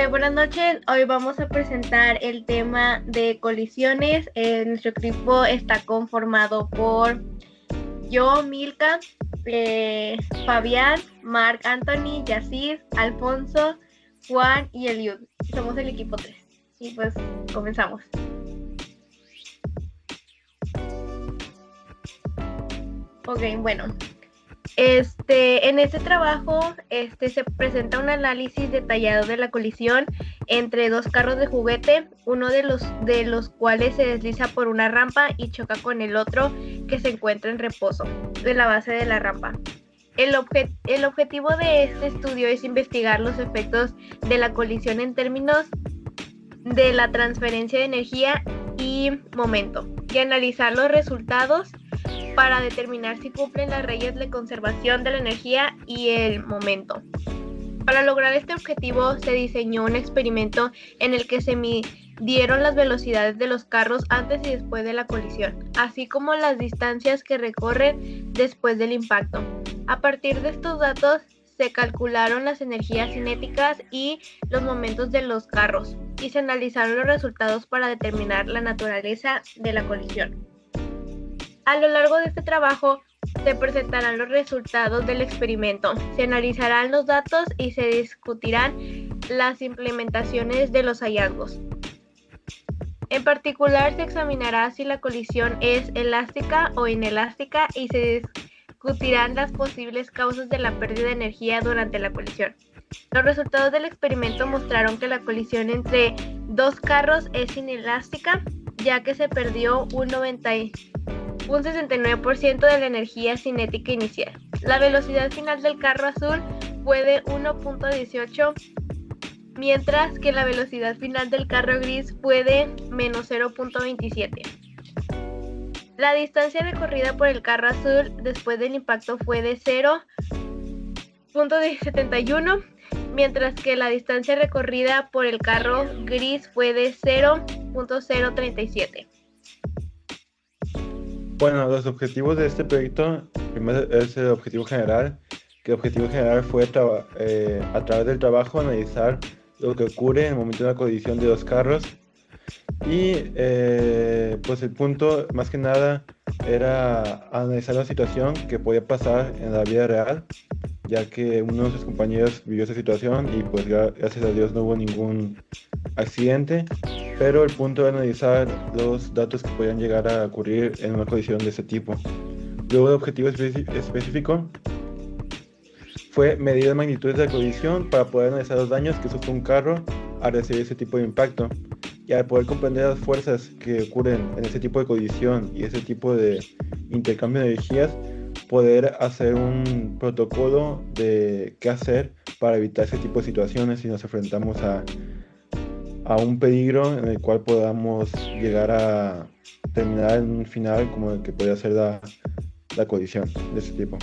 Buenas noches. Hoy vamos a presentar el tema de colisiones. Nuestro equipo está conformado por yo, Milka, Fabián, Marc Anthony, Yacir, Alfonso, Juan y Eliud. Somos el equipo 3. Y pues comenzamos. Ok, bueno. En este trabajo se presenta un análisis detallado de la colisión entre dos carros de juguete, uno de los cuales se desliza por una rampa y choca con el otro que se encuentra en reposo de la base de la rampa. El objetivo de este estudio es investigar los efectos de la colisión en términos de la transferencia de energía y momento, y analizar los resultados para determinar si cumplen las leyes de conservación de la energía y el momento. Para lograr este objetivo se diseñó un experimento en el que se midieron las velocidades de los carros antes y después de la colisión, así como las distancias que recorren después del impacto. A partir de estos datos se calcularon las energías cinéticas y los momentos de los carros, y se analizaron los resultados para determinar la naturaleza de la colisión. A lo largo de este trabajo se presentarán los resultados del experimento, se analizarán los datos y se discutirán las implementaciones de los hallazgos. En particular, se examinará si la colisión es elástica o inelástica y se discutirán las posibles causas de la pérdida de energía durante la colisión. Los resultados del experimento mostraron que la colisión entre dos carros es inelástica, ya que se perdió un 69% de la energía cinética inicial. La velocidad final del carro azul fue de 1.18, mientras que la velocidad final del carro gris fue de menos 0.27. La distancia recorrida por el carro azul después del impacto fue de 0.71, mientras que la distancia recorrida por el carro gris fue de 0.037. Bueno, los objetivos de este proyecto, primero es el objetivo general, que el objetivo general fue a través del trabajo analizar lo que ocurre en el momento de una colisión de dos carros, y pues el punto más que nada era analizar la situación que podía pasar en la vida real, ya que uno de sus compañeros vivió esa situación y pues gracias a Dios no hubo ningún accidente, pero el punto era analizar los datos que podían llegar a ocurrir en una colisión de ese tipo. Luego el objetivo específico fue medir las magnitudes de la colisión para poder analizar los daños que sufre un carro al recibir ese tipo de impacto, y al poder comprender las fuerzas que ocurren en ese tipo de colisión y ese tipo de intercambio de energías, poder hacer un protocolo de qué hacer para evitar ese tipo de situaciones si nos enfrentamos a un peligro en el cual podamos llegar a terminar en un final como el que podría ser la colisión de ese tipo.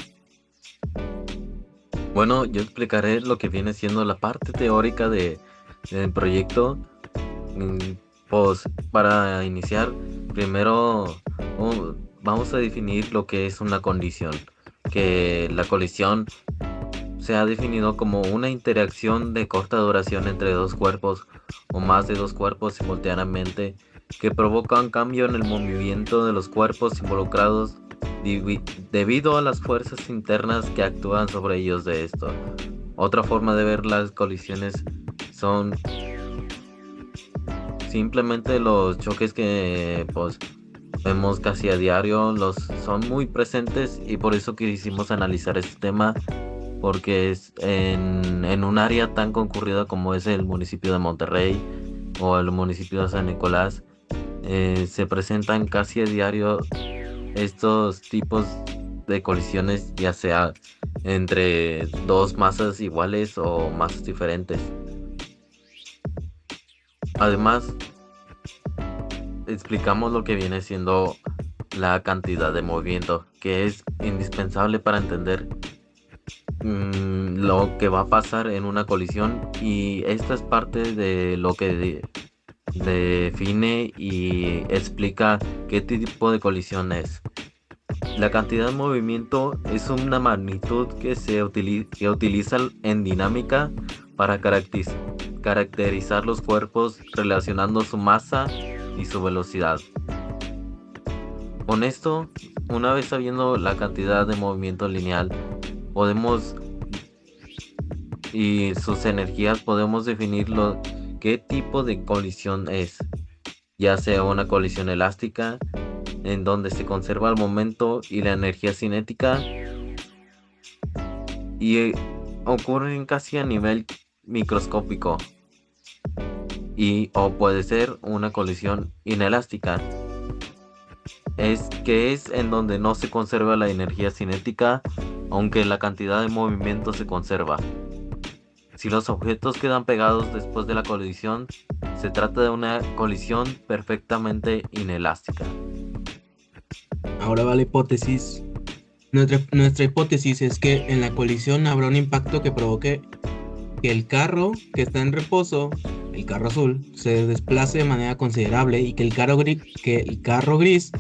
Bueno, yo explicaré lo que viene siendo la parte teórica del proyecto. Pues para iniciar, primero vamos a definir lo que es una colisión. Que la colisión se ha definido como una interacción de corta duración entre dos cuerpos o más de dos cuerpos simultáneamente que provoca un cambio en el movimiento de los cuerpos involucrados debido a las fuerzas internas que actúan sobre ellos de esto. Otra forma de ver las colisiones son simplemente los choques que pues vemos casi a diario, son muy presentes, y por eso quisimos analizar este tema, porque es en un área tan concurrida como es el municipio de Monterrey o el municipio de San Nicolás, se presentan casi a diario estos tipos de colisiones, ya sea entre dos masas iguales o masas diferentes. Además, explicamos lo que viene siendo la cantidad de movimiento, que es indispensable para entender lo que va a pasar en una colisión, y esta es parte de lo que define y explica qué tipo de colisión es. La cantidad de movimiento es una magnitud que se utiliza en dinámica para caracterizar los cuerpos relacionando su masa y su velocidad. Con esto, una vez sabiendo la cantidad de movimiento lineal, y sus energías, podemos definir qué tipo de colisión es, ya sea una colisión elástica, en donde se conserva el momento y la energía cinética, y ocurren casi a nivel microscópico, o puede ser una colisión inelástica, es en donde no se conserva la energía cinética, aunque la cantidad de movimiento se conserva. Si los objetos quedan pegados después de la colisión, se trata de una colisión perfectamente inelástica. Ahora va la hipótesis. Nuestra hipótesis es que en la colisión habrá un impacto que provoque que el carro que está en reposo, el carro azul, se desplace de manera considerable y que el carro gris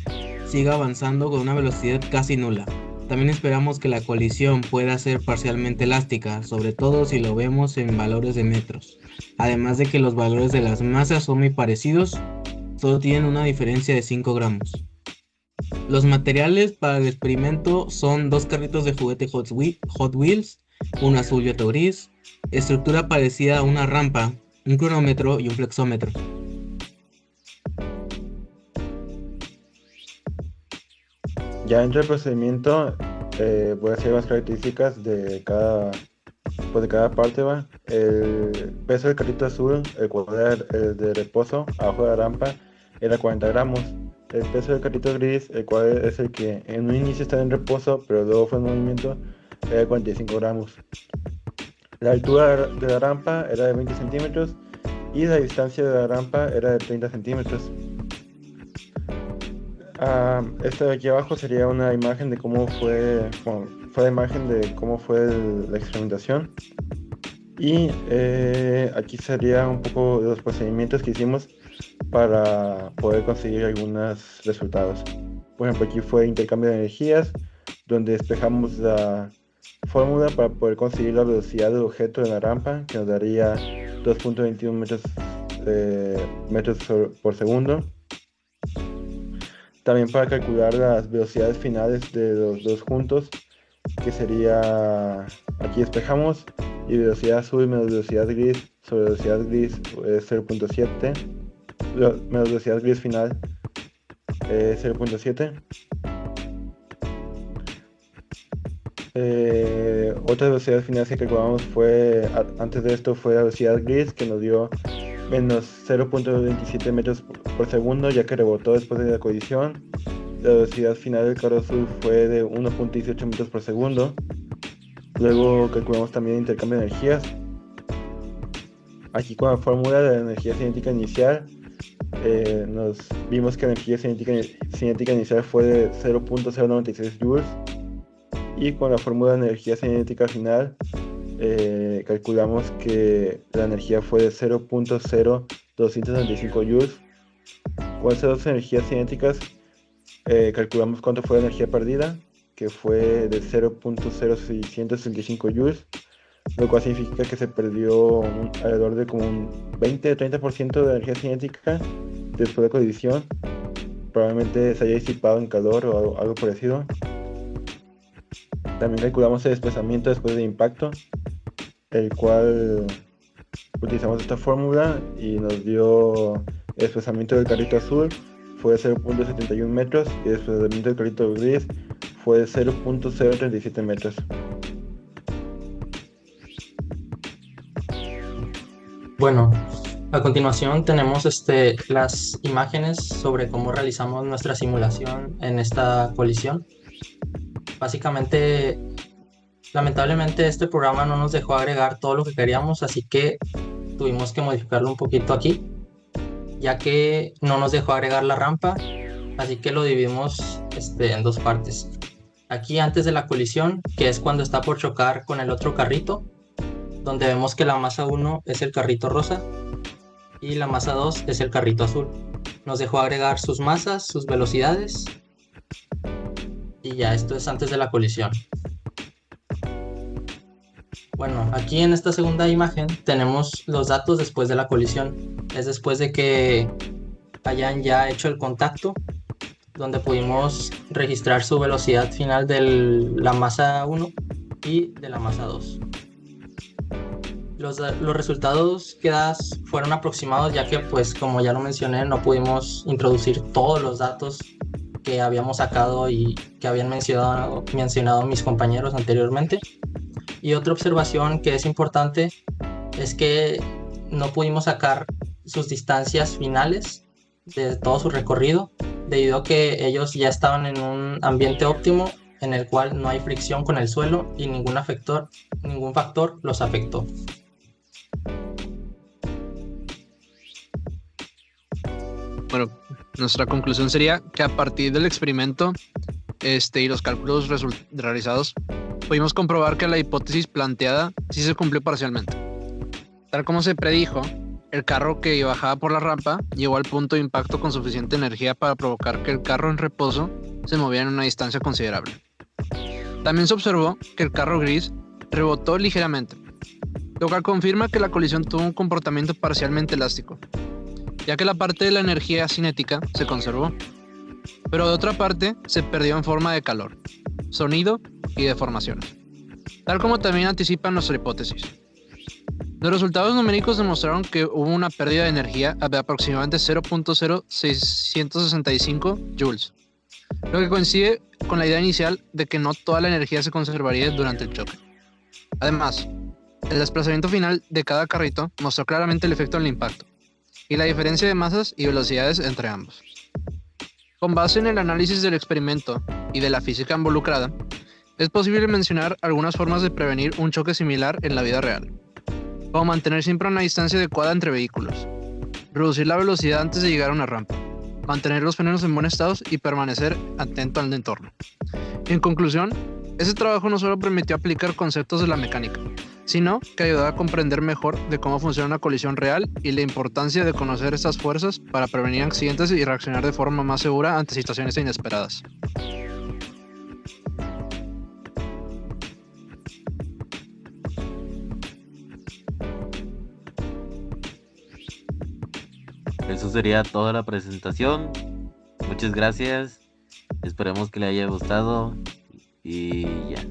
siga avanzando con una velocidad casi nula. También esperamos que la colisión pueda ser parcialmente elástica, sobre todo si lo vemos en valores de metros. Además de que los valores de las masas son muy parecidos, solo tienen una diferencia de 5 gramos. Los materiales para el experimento son 2 carritos de juguete Hot Wheels, uno azul y otro gris, estructura parecida a una rampa, un cronómetro y un flexómetro. Ya entre el procedimiento, voy a hacer las características de cada parte. El peso del carrito azul, el cual era el de reposo abajo de la rampa, era 40 gramos. El peso del carrito gris, el cual es el que en un inicio estaba en reposo, pero luego fue en movimiento, era de 45 gramos. La altura de la rampa era de 20 centímetros y la distancia de la rampa era de 30 centímetros. Esta de aquí abajo sería una imagen de cómo fue la imagen de cómo fue la experimentación. Y aquí sería un poco de los procedimientos que hicimos para poder conseguir algunos resultados. Por ejemplo, aquí fue intercambio de energías, donde despejamos la fórmula para poder conseguir la velocidad del objeto en la rampa, que nos daría 2.21 metros por segundo. También para calcular las velocidades finales de los dos juntos, que sería, aquí despejamos, y velocidad azul menos velocidad gris sobre velocidad gris es 0.7, menos velocidad gris final es 0.7. Otra velocidad final que calculamos antes de esto fue la velocidad gris, que nos dio menos 0.27 metros por segundo, ya que rebotó después de la colisión. La velocidad final del carro azul fue de 1.18 metros por segundo. Luego calculamos también el intercambio de energías. Aquí con la fórmula de la energía cinética inicial, nos vimos que la energía cinética inicial fue de 0.096 joules. Y con la fórmula de energía cinética final, calculamos que la energía fue de 0.0235 joules. Con esas dos energías cinéticas, calculamos cuánto fue la energía perdida, que fue de 0.0665 joules, lo cual significa que se perdió alrededor de como un 20-30% de la energía cinética después de la colisión. Probablemente se haya disipado en calor o algo parecido. También calculamos el desplazamiento después del impacto, el cual utilizamos esta fórmula y nos dio el desplazamiento del carrito azul fue de 0.71 metros y el desplazamiento del carrito gris fue de 0.037 metros. Bueno, a continuación tenemos las imágenes sobre cómo realizamos nuestra simulación en esta colisión. Básicamente, lamentablemente este programa no nos dejó agregar todo lo que queríamos, así que tuvimos que modificarlo un poquito aquí, ya que no nos dejó agregar la rampa, así que lo dividimos en dos partes. Aquí antes de la colisión, que es cuando está por chocar con el otro carrito, donde vemos que la masa 1 es el carrito rosa y la masa 2 es el carrito azul. Nos dejó agregar sus masas, sus velocidades, y ya esto es antes de la colisión. Bueno, aquí en esta segunda imagen tenemos los datos después de la colisión. Es después de que hayan ya hecho el contacto, donde pudimos registrar su velocidad final de la masa 1 y de la masa 2. Los resultados que das fueron aproximados, ya que, pues, como ya lo mencioné, no pudimos introducir todos los datos que habíamos sacado y que habían mencionado mis compañeros anteriormente. Y otra observación que es importante es que no pudimos sacar sus distancias finales de todo su recorrido, debido a que ellos ya estaban en un ambiente óptimo en el cual no hay fricción con el suelo y ningún factor los afectó. Bueno, nuestra conclusión sería que a partir del experimento y los cálculos realizados, pudimos comprobar que la hipótesis planteada sí se cumplió parcialmente. Tal como se predijo, el carro que bajaba por la rampa llegó al punto de impacto con suficiente energía para provocar que el carro en reposo se moviera en una distancia considerable. También se observó que el carro gris rebotó ligeramente, lo cual confirma que la colisión tuvo un comportamiento parcialmente elástico, ya que la parte de la energía cinética se conservó, pero de otra parte se perdió en forma de calor, sonido y deformaciones, tal como también anticipa nuestra hipótesis. Los resultados numéricos demostraron que hubo una pérdida de energía de aproximadamente 0.0665 joules, lo que coincide con la idea inicial de que no toda la energía se conservaría durante el choque. Además, el desplazamiento final de cada carrito mostró claramente el efecto del impacto y la diferencia de masas y velocidades entre ambos. Con base en el análisis del experimento y de la física involucrada, es posible mencionar algunas formas de prevenir un choque similar en la vida real, como mantener siempre una distancia adecuada entre vehículos, reducir la velocidad antes de llegar a una rampa, mantener los frenos en buen estado y permanecer atento al entorno. En conclusión, ese trabajo no solo permitió aplicar conceptos de la mecánica, sino que ayudó a comprender mejor de cómo funciona una colisión real y la importancia de conocer estas fuerzas para prevenir accidentes y reaccionar de forma más segura ante situaciones inesperadas. Eso sería toda la presentación. Muchas gracias. Esperemos que le haya gustado y ya.